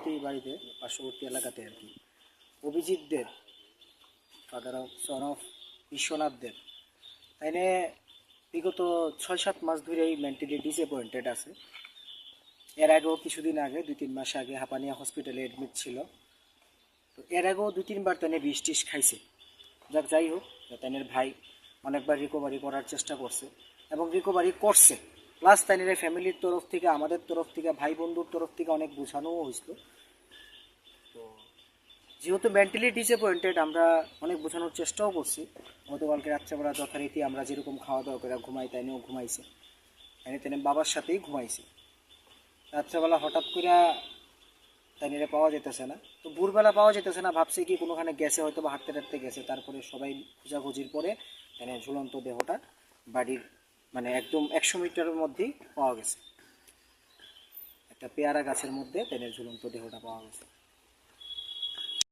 পার্শ্ববর্তী বাড়িতে, পার্শ্ববর্তী এলাকাতে আর কি, অভিজিৎদের ফাদার অফ সন অফ বিশ্বনাথদের, তাইনে বিগত 6-7 মাস ধরেই মেন্টালি ডিসঅ্যাপয়েন্টেড আছে। এর আগেও কিছুদিন আগে 2-3 মাস আগে হাপানিয়া হসপিটালে অ্যাডমিট ছিল। তো এর আগেও 2-3 বার তাইনে বিষ টিস খাইছে। যাই হোক, তাইনের ভাই অনেকবার রিকভারি করার চেষ্টা করছে এবং রিকভারি করছে। প্লাস তাইনের ফ্যামিলির তরফ থেকে, আমাদের তরফ থেকে, ভাই বন্ধুর তরফ থেকে অনেক বোঝানোও হয়েছিল। তো যেহেতু মেন্টালি ডিসঅ্যাপয়েন্টেড, আমরা অনেক বোঝানোর চেষ্টাও করছি। গতকালকে রাত্রেবেলা যথারীতি আমরা যেরকম খাওয়া দাওয়া করে ঘুমাই, তাইনেও ঘুমাইছে, তাইনে বাবার সাথেই ঘুমাইছে। রাত্রেবেলা হঠাৎ করে তাইনেরে পাওয়া যেতেছে না। তো ভোরবেলা পাওয়া যেতেছে না, ভাবছে কি কোনোখানে গেছে, হয়তো বা হাঁটতে হাঁটতে গেছে। তারপরে সবাই খোঁজাখুঁজির পরে তাইনে ঝুলন্ত দেহটা বাড়ির মানে একদম 100 মিটারের মধ্যেই পাওয়া গেছে। একটা পেয়ারা গাছের মধ্যে তাইনের ঝুলন্ত দেহটা পাওয়া গেছে।